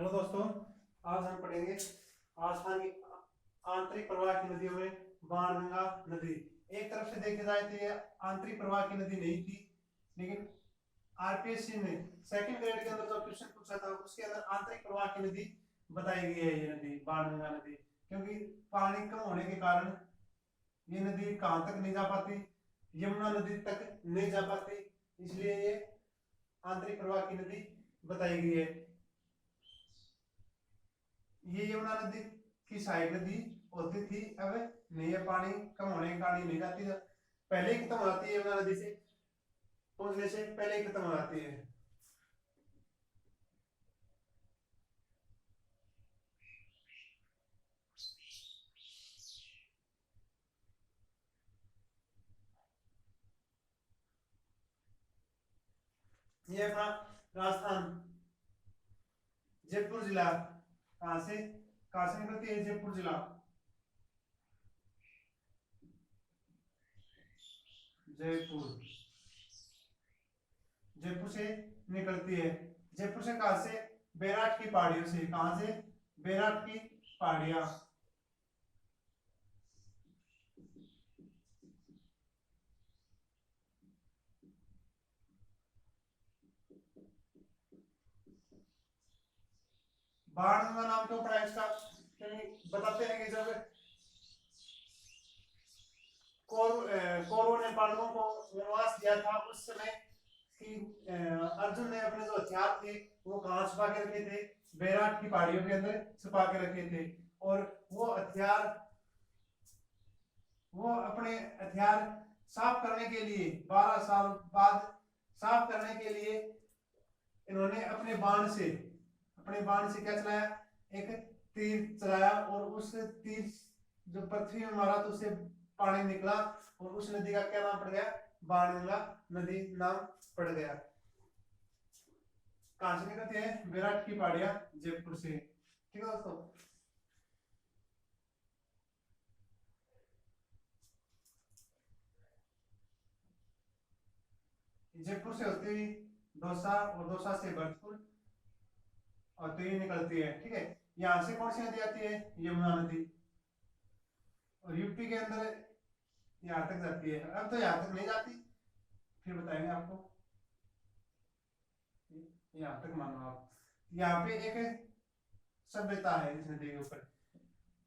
Hello दोस्तों, आज हम पढ़ेंगे आसाम की आंतरिक प्रवाह की नदियों में बाणगंगा नदी। एक तरफ से देखा जाए तो ये आंतरिक प्रवाह की नदी नहीं थी, लेकिन आरपीएससी ने सेकंड ग्रेड के अंदर जो क्वेश्चन पूछा था उसके अंदर आंतरिक प्रवाह की नदी बताई गई है। ये नदी बाणगंगा नदी, क्योंकि पानी कम होने के कारण ये नदी कहाँ तक नहीं जा पाती, यमुना नदी तक नहीं जा पाती, इसलिए ये आंतरिक प्रवाह की नदी बताई गई है। ये यमुना नदी की सहायक नदी होती थी, अब नहीं है, पानी कम होने के कारण नहीं जाती, पहले ही खत्म हो जाती है। यमुना नदी से पहुंचने से पहले ही खत्म हो जाती है। ये अपना राजस्थान जयपुर जिला, कहां से निकलती है? जयपुर जिला, जयपुर जयपुर से निकलती है। जयपुर से कहां से? बैराट की पहाड़ियों से। कहां से? बैराट की पहाड़ियां। बाणगंगा नाम क्यों पड़ा इसका? बताते हैं कि जब कौरवों ने पांडवों को वनवास दिया था, उस समय कि अर्जुन ने अपने जो हथियार थे वो कहाँ छुपा के रखे थे? बैराट की पहाड़ियों के अंदर छुपा के रखे थे। और वो अपने हथियार साफ करने के लिए 12 साल बाद साफ करने के लिए इन्होंने अपने बाण से क्या चलाया? एक तीर चलाया, और उस तीर जो पृथ्वी में मारा तो उससे पानी निकला, और उस नदी का क्या नाम पड़ गया? बाणगंगा नदी नाम पड़ गया। कहां से निकलती है? विराट की पहाड़ियां, जयपुर से। ठीक है दोस्तों, जयपुर से होती हुई दौसा, और दौसा से भरतपुर होती हुई निकलती है। ठीक है, यहां से कौन सी नदी आती है? यमुना नदी। और यूपी के अंदर यहाँ तक जाती है। अब तो यहाँ तक नहीं जाती, फिर बताएंगे आपको। यहाँ तक मानो आप। यहाँ पे एक सभ्यता है इस नदी के ऊपर।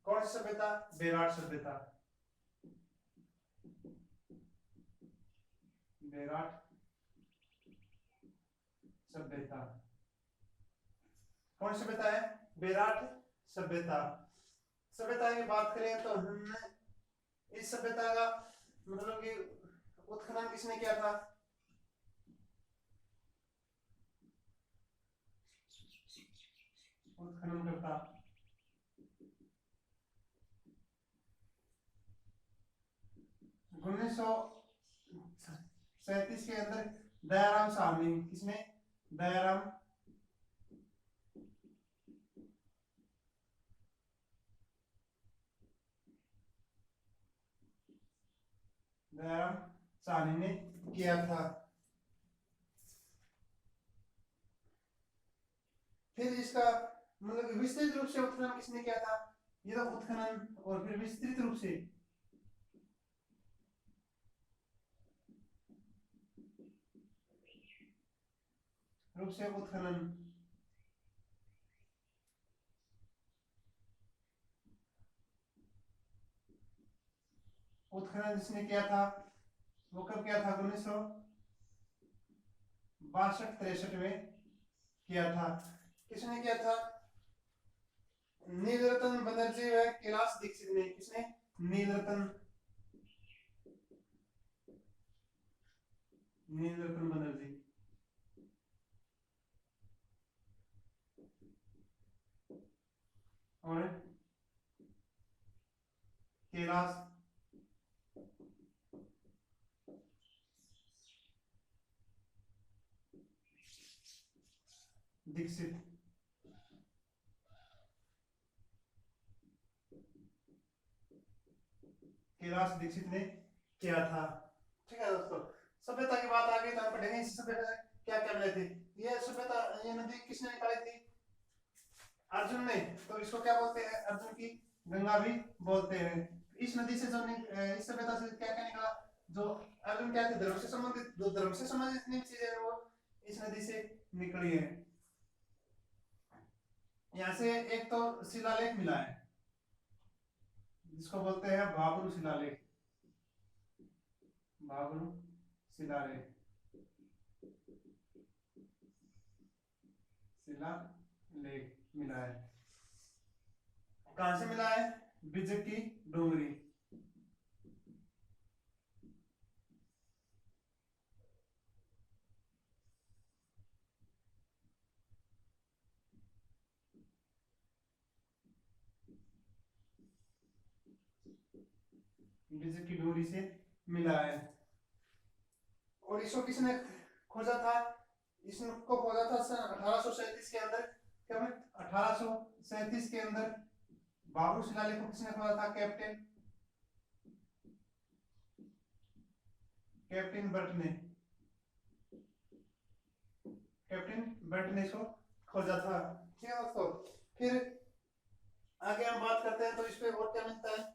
कौन सी सभ्यता? बेराट सभ्यता। बेराट सभ्यता कौन सी सभ्यता है? बेराट सभ्यता। सभ्यता की बात करें तो हमने इस सभ्यता का मतलब कि उत्खनन किसने किया था? उत्खनन करता 1937 के अंदर दयाराम साहनी। किसने? दयाराम दयाराम साहनी ने किया था। फिर इसका मतलब विस्तृत रूप से उत्खनन किसने किया था? ये तो उत्खनन, और फिर विस्तृत रूप से उत्खनन उत्खनन जिसने किया था वो कब किया था? 1962-63 में किया था। किसने किया था? नीलरतन बनर्जी व कैलाश दीक्षित ने। किसने? नीलरतन नीलरतन बनर्जी और कैलाश दीक्षित। कैलाश दीक्षित ने किया था। ठीक है दोस्तों, सभ्यता की बात आ गई तो हम पढ़ेंगे इस सभ्यता से क्या क्या मिले थे। ये सभ्यता, ये नदी किसने निकाली थी? अर्जुन ने, तो इसको क्या बोलते हैं, अर्जुन की गंगा भी बोलते हैं। इस नदी से जो इस सभ्यता से क्या क्या निकला, जो अर्जुन क्या थे, धर्म से संबंधित, जो धर्म से संबंधित जितनी चीजें हैं वो इस नदी से निकली है। यहाँ से एक तो शिलालेख मिला है जिसको बोलते हैं भाब्रू शिलालेख, भाब्रू शिलालेख, शिलालेख मिला है। कहां से मिला है, बिजक की डोंगरी। बिजक की डोंगरी से मिला है। और इसको किसने खोजा था, इसको खोजा था सन 1837 के अंदर। क्या मैं 1837 के अंदर भाब्रू शिलालेख को किसने खोजा था, कैप्टन कैप्टन बर्ट ने, कैप्टन बर्ट ने इसको खोजा था। ठीक है दोस्तों, फिर आगे हम बात करते हैं तो इस पे और क्या मिलता है।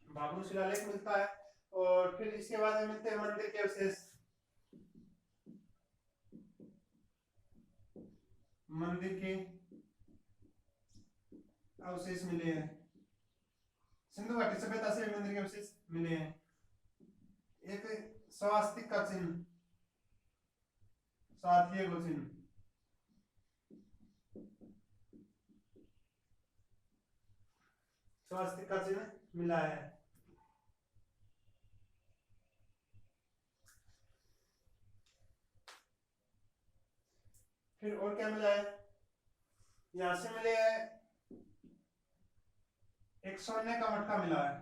भाब्रू शिलालेख मिलता है, और फिर इसके बाद में मिलते हैं मंदिर के अवशेष। मंदिर के अवशेष मिले हैं, सिंधु घाटी सभ्यता से मंदिर के अवशेष मिले हैं। एक स्वास्तिक का चिन्ह, साथिया को चिन्ह, स्वास्तिक का चिन्ह मिला है। फिर और क्या मिला है, यहां से मिले एक सोने का मटका मिला है,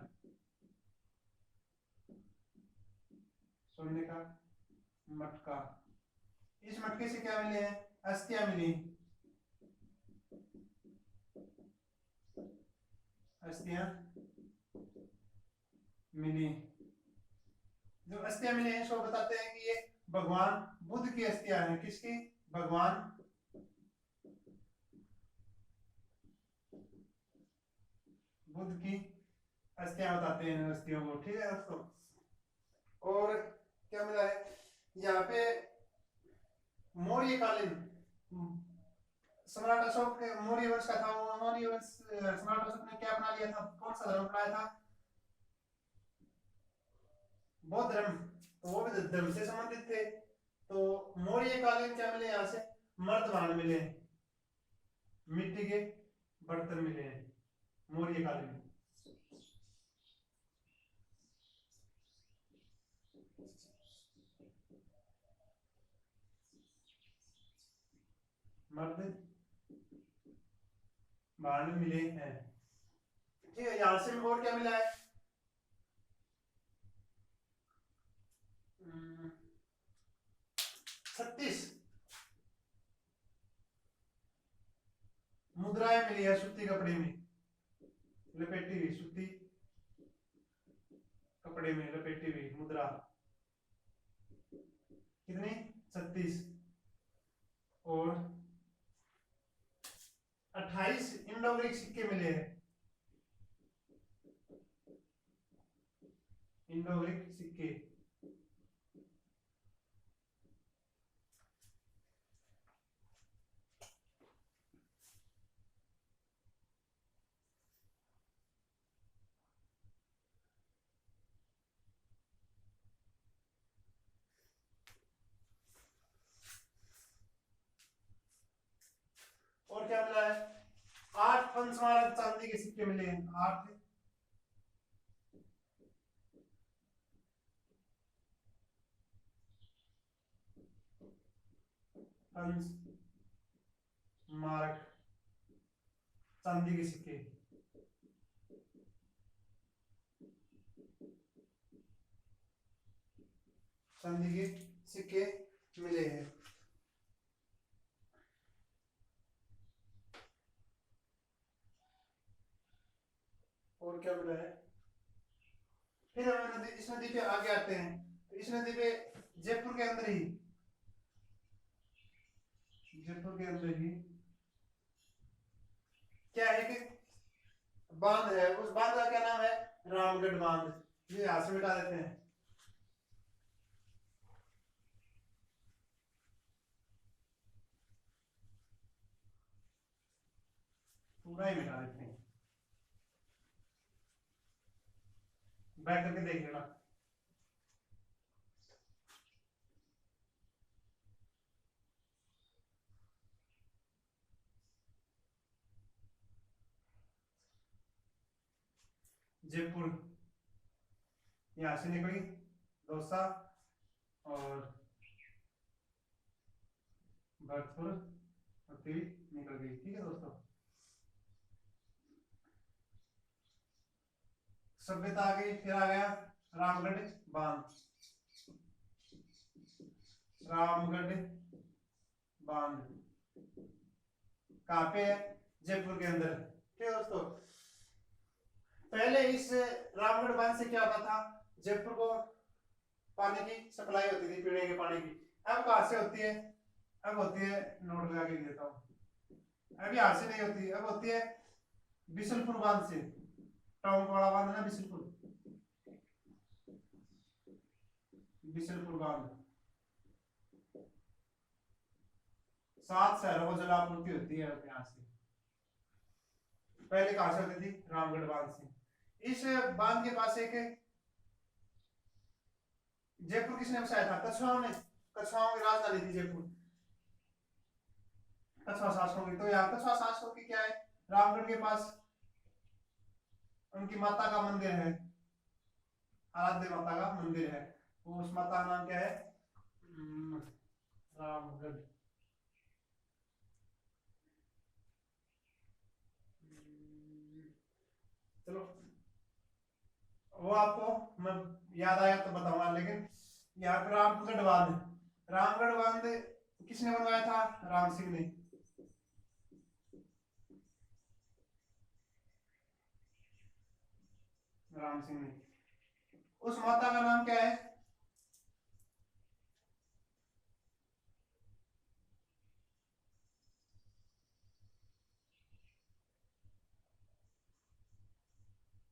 सोने का मटका। इस मटके से क्या मिले हैं, अस्थियां मिली, अस्थियां मिली। जो अस्थियां मिली हैं सो बताते हैं कि ये भगवान बुद्ध की अस्थियां हैं। किसकी, भगवान बुद्ध की अस्थियां बताते हैं अस्थियों को। ठीक है दोस्तों, और क्या मिला है, यहाँ पे मौर्यकालीन सम्राट अशोक मौर्य वंश का था, वो मौर्य वंश सम्राट अशोक ने क्या अपना लिया था, कौन सा धर्म अपनाया था, बौद्ध धर्म। तो वो भी धर्म से संबंधित थे। तो मौर्य कालीन क्या मिले, यहाँ से मर्दवान मिले, मिट्टी के बर्तन मिले हैं मौर्य कालीन। मर्द बाण मिले हैं। ठीक है, यहाँ से और क्या मिला है, 36 मुद्राएं मिली है सूती कपड़े में लपेटी हुई, सूती कपड़े में लपेटी हुई मुद्रा। कितनी, 36। और 28 इंडो ग्रीक सिक्के मिले हैं, इंडो ग्रीक सिक्के। और क्या मिला है, 8 पंचमारक चांदी के सिक्के मिले हैं, 8 पंचमारक चांदी के सिक्के। चांदी के सिक्के मिले हैं। और क्या मिला है, फिर हम नदी, इस नदी पे आगे आते हैं, तो इस नदी पे जयपुर के अंदर ही, जयपुर के अंदर ही क्या है कि बांध है, उस बांध का क्या नाम है, रामगढ़ बांध। ये यहां से मिटा देते हैं, पूरा ही मिटा देते हैं, बैक करके देखिएगा। जयपुर यहां से निकली दौसा और भरतपुर होती हुई निकल गई। ठीक है दोस्तों, सभ्यता आ गई, फिर आ गया रामगढ़ बांध, रामगढ़ बांध कहाँ पे है, जयपुर के अंदर। ठीक है दोस्तों, पहले इस रामगढ़ बांध से क्या होता था, जयपुर को पानी की सप्लाई होती थी, पीने के पानी की। अब कहां से होती है, अब होती है, नोट लगा के देता हूँ, अब यहां से नहीं होती, अब होती है बिशनपुर बांध से, टाउन वाला बांध है ना बिशनपुर, बिशनपुर बांध 7 शहरों को जलापूर्ति होती है यहाँ से। पहले कहां से होती थी, रामगढ़ बांध से। इस बांध के पास एक जयपुर किसने बसाया था, कछुआओं ने, कछुआओं की राजधानी थी जयपुर, कछुआ शासकों की। तो यहाँ कछुआ शासकों की क्या है, रामगढ़ के पास उनकी माता का मंदिर है, आराध्य माता का मंदिर है, तो उस माता का नाम क्या है, रामगढ़। चलो वो आपको मैं याद आया तो बताऊंगा, लेकिन यहाँ पे रामगढ़ बांध, रामगढ़ बांध किसने बनवाया था, राम सिंह ने। राम सिंह ने। उस माता का नाम क्या है,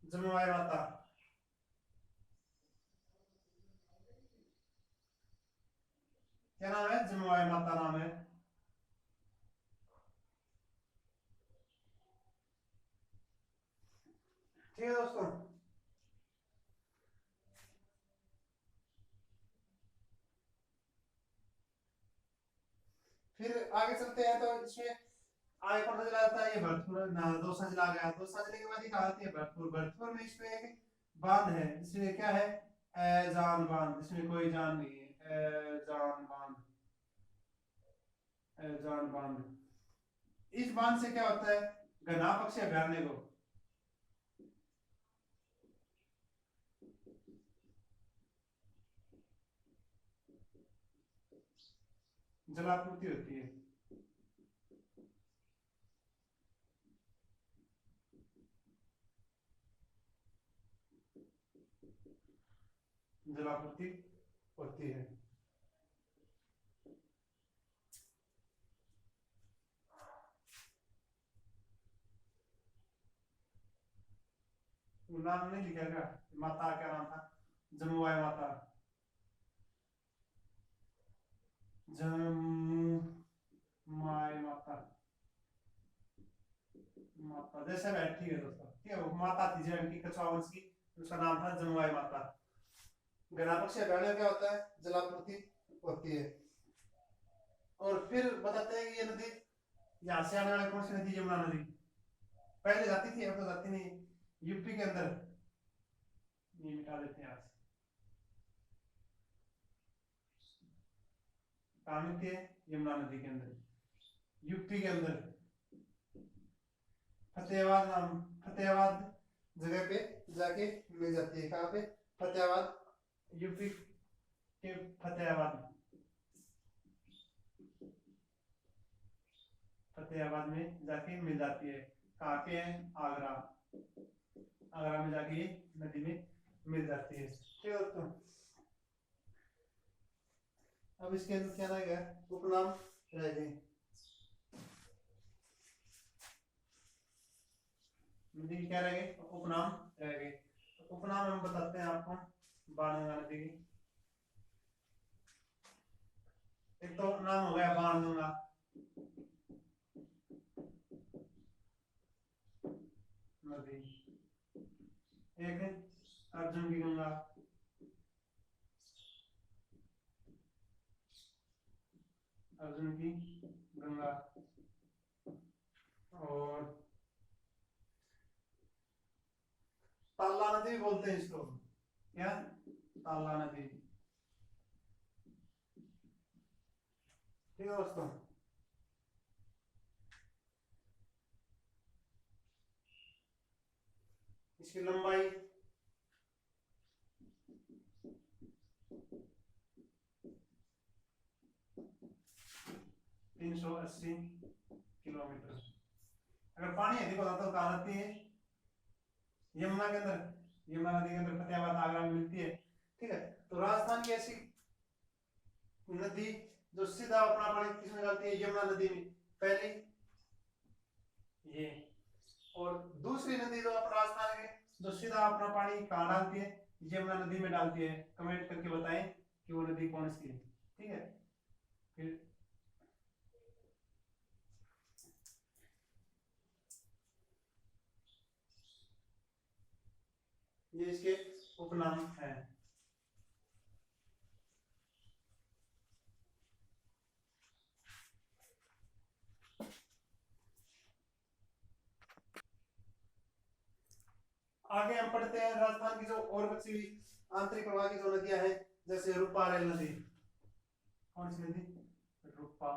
जमुआई माता। क्या नाम है, जमुआई माता नाम है। ठीक है दोस्तों, फिर आगे चलते हैं, तो इसमें आगे कौन सा जिला आता है, ये भरतपुर ना, दौसा जिला आ गया। दौसा जिले के बाद ही कहा आती है भरतपुर। भरतपुर में इसमें एक बांध है, इसमें क्या है, ऐजान बांध, इसमें कोई जान नहीं है, ऐजान बांध, ऐजान बांध। इस बांध से क्या होता है, घना पक्षी अभयारण्य को जलापूर्ति होती है। जलापूर्ति होती है। वो नाम नहीं लिखा क्या, माता क्या नाम था, जमुआई माता, जमुआई माता, माता जैसे बैठी है दोस्तों। ठीक है, वो माता थी जैन की, कछुआ वंश की, उसका नाम था जमुआई माता। घना पक्षी अभयारण्य क्या होता है, जलापूर्ति होती है। और फिर बताते हैं कि ये नदी, यहाँ से आने वाली कौन सी नदी, यमुना नदी। पहले जाती थी, अब तो जाती नहीं, यूपी के अंदर, ये मिटा देते हैं यहाँ से, कहाँ मिलती है, यमुना नदी के अंदर, यूपी के अंदर, फतेहाबाद नाम, फतेहाबाद जगह पे जाके मिल जाती है। कहाँ पे, फतेहाबाद, यूपी के फतेहाबाद, फतेहाबाद में जाके मिल जाती है। कहाँ पे है, आगरा, आगरा में जाके ये नदी में मिल जाती है। ठीक है दोस्तों, अब इसके अंदर क्या रह गया, उपनाम रह गए। नदी के क्या रह गए, उपनाम रह गए। उपनाम हम बताते हैं आपको बाणगंगा नदी की। एक तो नाम हो गया बाणगंगा, नदी। एक है अर्जुन की गंगा, अर्जुन की गंगा। और ताला नदी भी बोलते हैं इसको, क्या, ताला नदी। ठीक है दोस्तों, इसकी लंबाई 380 किलोमीटर। अगर पानी अधिक होता तो कहाँ आती है, यमुना के अंदर, यमुना नदी के अंदर फतेहाबाद आगरा में मिलती है। ठीक है, तो राजस्थान की ऐसी नदी जो सीधा अपना पानी किसमें डालती है, यमुना नदी में, पहली ये। और दूसरी नदी जो अपना राजस्थान के जो सीधा अपना पानी कहाँ डालती है, यमुना नदी में डालती है। कमेंट करके बताएं कि वो नदी कौन सी है। ठीक है, फिर ये इसके उपनाम है। आगे हम पढ़ते हैं राजस्थान की जो और बची हुई आंतरिक प्रवाह की जो नदियां हैं, जैसे रूपा रेल नदी। कौन सी नदी, रूपा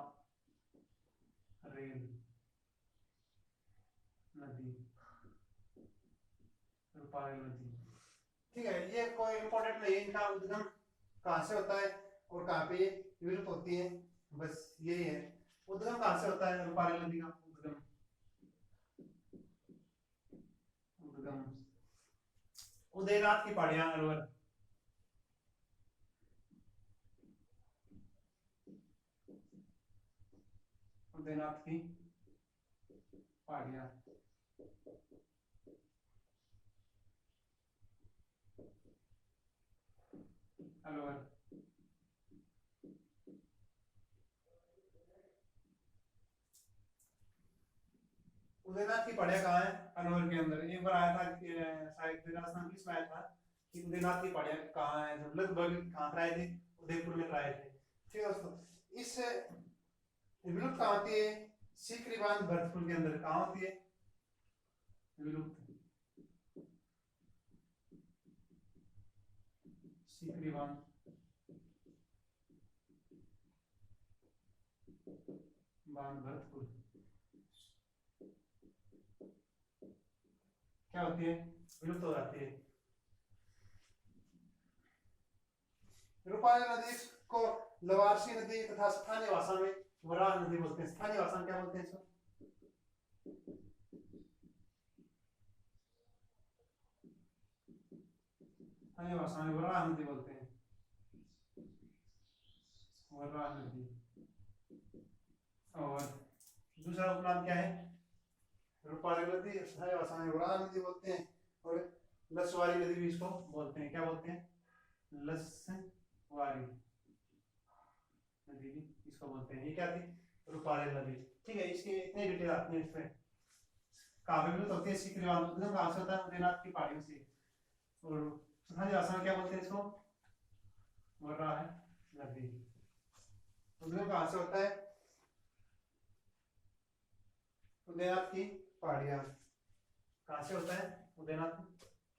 रेल नदी, रूपा रेल नदी। ठीक है, ये कोई इंपॉर्टेंट नहीं है, इनका उद्गम कहाँ से होता है और कहाँ पे ये विलुप्त होती है, बस यही है। उद्गम कहाँ से होता है रूपा रेल नदी का, उद्गम, उद्गम उदयनाथ की पहाड़ियां अलवर, उदयनाथ की पहाड़ियां अलवर। उदयनाथ की पहाड़ियां कहाँ है, अलवर के अंदर। एक बार आया था शायद राजस्थान पुलिस में आया था कि उदयनाथ की पहाड़ियां कहाँ है, जब लगभग कहाँ पर आए थे, उदयपुर में आए थे। ठीक है दोस्तों, इस विलुप्त कहाँ होती है, सीकरी बांध भरतपुर के अंदर कहाँ होती है विलुप्त, सीकरी बांध भरतपुर क्या होती है, विलुप्त हो जाती है। रूपाली नदी को लवारसी नदी तथा स्थानीय भाषा में वराह नदी बोलते हैं। स्थानीय भाषा में क्या बोलते हैं इसको, स्थानीय भाषा में वराह नदी बोलते हैं, वराह नदी। और दूसरा उपनाम क्या है, रूपाली नदी, स्थानीय भाषा में वराह नदी बोलते हैं। और लसवारी नदी भी इसको बोलते हैं, क्या बोलते हैं, लसवारी नदी भी इसको बोलते हैं। ये क्या थी, रूपाली नदी। ठीक है, इसकी इतनी डिटेल आती है इसमें, कहाँ पे विलुप्त होती है, सीकरी बांध कहाँ से होता है, उदयनाथ की पहाड़ियों से। और स्थानीय भाषा में क्या बोलते हैं इसको, वराह नदी। उद्गम कहाँ से होता है, उदयनाथ की पहाड़ियां। कहाँ से होता है, उदयनाथ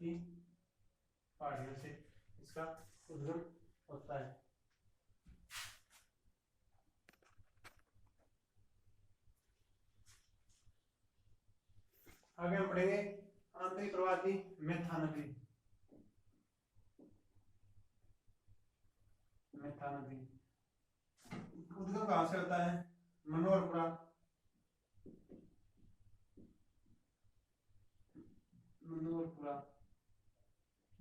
की पहाड़ियों से इसका उद्गम होता है। आगे हम पढ़ेंगे आंतरिक प्रवाह की मेथा नदी, मेथा नदी। उद्गम कहाँ से होता है, मनोहरपुरा, मनोहरपुरा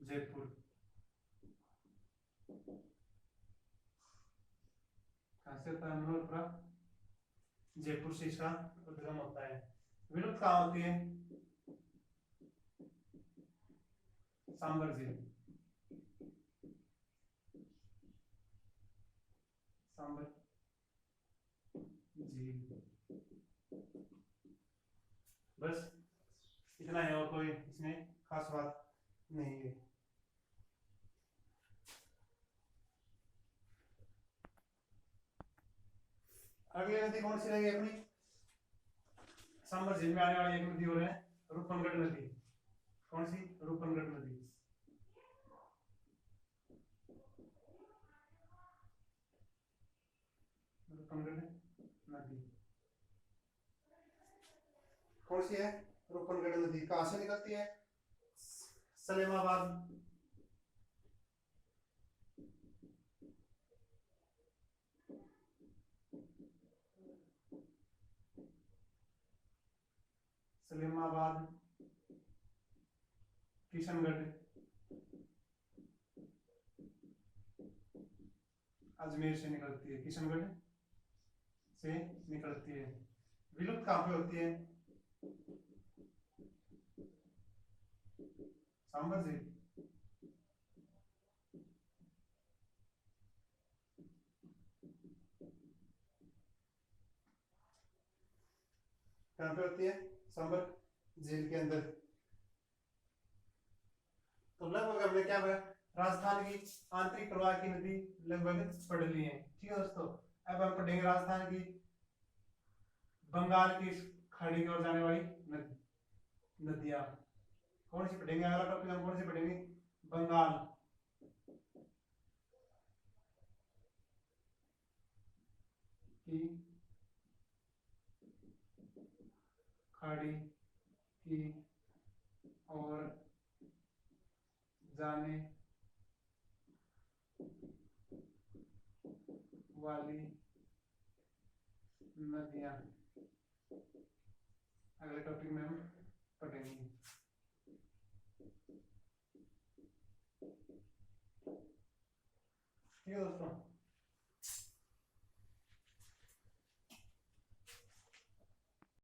जयपुर, कहाँ से होता है मनोहरपुरा, जयपुर से इसका उद्गम होता है। विलुप्त कहाँ होती है, सांबर झील, सांबर झील। बस इतना है, और कोई इसमें खास बात नहीं है। अगली नदी कौन सी रहेगी अपनी, सांबर झील में आने वाली एक नदी और है रूपनगढ़ नदी। कौन सी, रूपनगढ़ नदी। रूपनगढ़ नदी कौन सी है, रूपनगढ़ नदी कहां से निकलती है, सलेमाबाद, सलेमाबाद, किशनगढ़, अजमेर से निकलती है, किशनगढ़ से निकलती है। विलुप्त कहां पे होती है, सांबर झील, कहां पे होती है, सांबर झील के अंदर। तो लगभग हमने क्या पढ़ा, राजस्थान की आंतरिक प्रवाह की नदी लगभग पढ़ ली है। ठीक है दोस्तों, अब हम पढ़ेंगे राजस्थान की बंगाल की खाड़ी की ओर जाने वाली नदियां। कौन सी पढ़ेंगे, अगला टॉपिक हम कौन सी पढ़ेंगे, बंगाल की खाड़ी की ओर जाने वाली नदियां अगले टॉपिक में हम पढ़ेंगे। ठीक है दोस्तों।